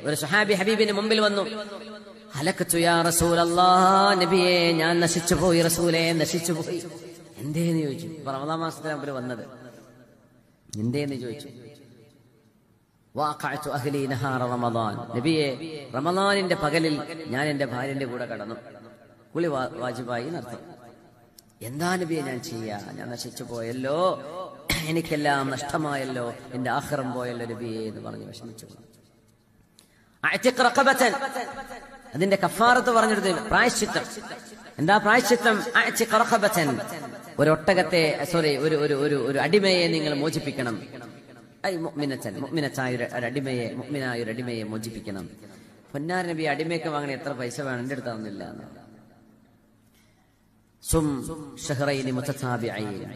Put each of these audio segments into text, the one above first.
ഒരു സ്വഹാബി ഹബീബിന് മുമ്പിൽ വന്നു. ഹലക്കത്തു യാ റസൂലല്ലാഹ്, നബിയേ ഞാൻ നശിച്ചു പോയി, റസൂലേ നശിച്ചു പോയി. എന്തേന്ന് ചോദിച്ചു. റമദാൻ മാസത്തിലാണ് അവർ വന്നത്. എന്തേന്ന് ചോദിച്ചു. വാഖഅതു അഹ്ലി നഹാറ റമദാൻ, നബിയേ റമദാനിന്റെ പകലിൽ ഞാൻ എന്റെ ഭാര്യന്റെ കൂടെ കടന്നു. കുളി വാജിബായി എന്നർത്ഥം. എന്താ നബിയെ ഞാൻ ചെയ്യാ, ഞാൻ നശിച്ചു പോയല്ലോ, എനിക്കെല്ലാം നഷ്ടമായല്ലോ, എന്റെ ആഖിറം പോയല്ലോ നബിയെ എന്ന് പറഞ്ഞ് വിഷമിച്ചു. അതിന്റെ കഫാറത്ത് പറഞ്ഞെടുത്ത് പ്രായശ്ചിത്തം. എന്താ പ്രായശ്ചിത്തം? ഒരു ഒട്ടകത്തെ, സോറി, ഒരു അടിമയെ നിങ്ങൾ മോചിപ്പിക്കണം. മുഅ്മിനായ ഒരു അടിമയെ മോചിപ്പിക്കണം. പൊന്നാർ നബി അടിമയൊക്കെ വാങ്ങണ എത്ര പൈസ വേണം, എന്റെ അടുത്താവുന്നില്ല. സും ഷഹ്റൈനി മുതതാബിഈൻ,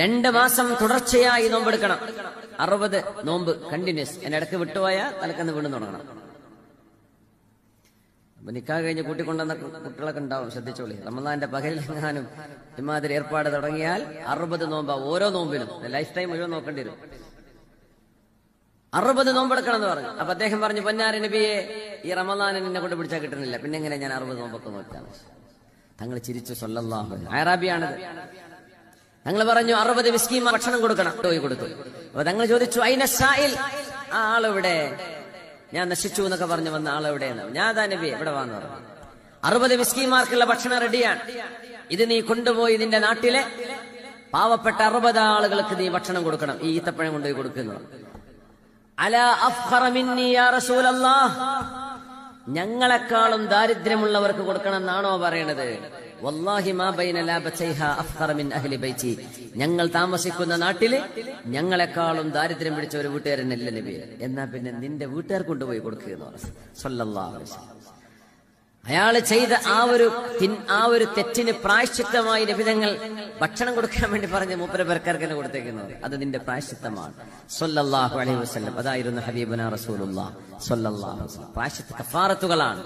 2 മാസം തുടർച്ചയായി നോമ്പെടുക്കണം. 60 നോമ്പ് കണ്ടിന്യൂസ്. എന്നെ ഇടയ്ക്ക് വിട്ടുപോയാൽ തലക്കന്ന് വീണ്ടും തുടങ്ങണം. അപ്പൊ നിക്കാഹ് കഴിഞ്ഞ് കൂട്ടിക്കൊണ്ടുവന്ന കുട്ടികളൊക്കെ ഉണ്ടാവും, ശ്രദ്ധിച്ചോളി. റമദാന്റെ പകലിലെങ്ങാനും ഇമാതിരി ഏർപ്പാട് തുടങ്ങിയാൽ 60 നോമ്പാ. ഓരോ നോമ്പിനും ലൈഫ് ടൈം മുഴുവൻ നോക്കേണ്ടി വരും. 60 നോമ്പെടുക്കണം എന്ന് പറഞ്ഞു. അപ്പൊ അദ്ദേഹം പറഞ്ഞു, പൊന്നാര നബിയെ ഈ റമദാൻ എന്നെ കൊണ്ട് പിടിച്ചാൽ കിട്ടുന്നില്ല, പിന്നെ എങ്ങനെ ഞാൻ 60 നോമ്പൊക്കെ നോക്കാം? തങ്ങൾ ചിരിച്ചു. സല്ലല്ലാഹു അലൈഹി വസല്ലം അറാബിയാണത്. തങ്ങൾ പറഞ്ഞു 60 മിസ്കീൻ ഭക്ഷണം കൊടുക്കണം. കൊടുത്തു. അപ്പൊ തങ്ങൾ ചോദിച്ചു, അയിന സായിൽ, ആ ആളെവിടെ? ഞാൻ നശിച്ചു എന്നൊക്കെ പറഞ്ഞു വന്ന ആളെവിടെയെന്ന്. ഞാൻ അതാ നബി, എവിടെ വന്നു പറഞ്ഞു. 60 മിസ്കീന്മാർക്കുള്ള ഭക്ഷണം റെഡിയാണ്. ഇത് നീ കൊണ്ടുപോയി നിന്റെ നാട്ടിലെ പാവപ്പെട്ട 60 ആളുകൾക്ക് നീ ഭക്ഷണം കൊടുക്കണം. ഈ ഈത്തപ്പഴം കൊണ്ടുപോയി കൊടുക്കുന്നു. അലാ അഫ്ഖറ മിന്നി യാ റസൂലല്ലാഹ്, ഞങ്ങളെക്കാളും ദാരിദ്ര്യമുള്ളവർക്ക് കൊടുക്കണം എന്നാണോ പറയണത്? വല്ലാഹി മാ ബൈന ലാബതൈഹാ അഫ്ഖറ മിൻ അഹ്ലി ബൈതി, ഞങ്ങൾ താമസിക്കുന്ന നാട്ടില് ഞങ്ങളെക്കാളും ദാരിദ്ര്യം പിടിച്ച ഒരു വീട്ടുകാരനല്ല നബി. എന്നാ പിന്നെ നിന്റെ വീട്ടുകാർ കൊണ്ടുപോയി കൊടുക്കുക. സല്ലല്ലാഹു അലൈഹി വസല്ലം അയാള് ചെയ്ത ആ ഒരു തെറ്റിന് പ്രായശ്ചിത്തമായി നബിതങ്ങൾ ഭക്ഷണം കൊടുക്കാൻ വേണ്ടി പറഞ്ഞ് മൂപ്പര പേർക്കാർക്ക് തന്നെ കൊടുത്തേക്കുന്നത്. അത് നിന്റെ പ്രായശ്ചിത്തമാണ്. സല്ലല്ലാഹു അലൈഹി വസല്ലം. അതായിരുന്നു ഹബീബുനാ റസൂലുള്ളാഹ് സല്ലല്ലാഹു അലൈഹി വസല്ലം. പ്രായശ്ചിത്ത കഫാറത്തുകളാണ്.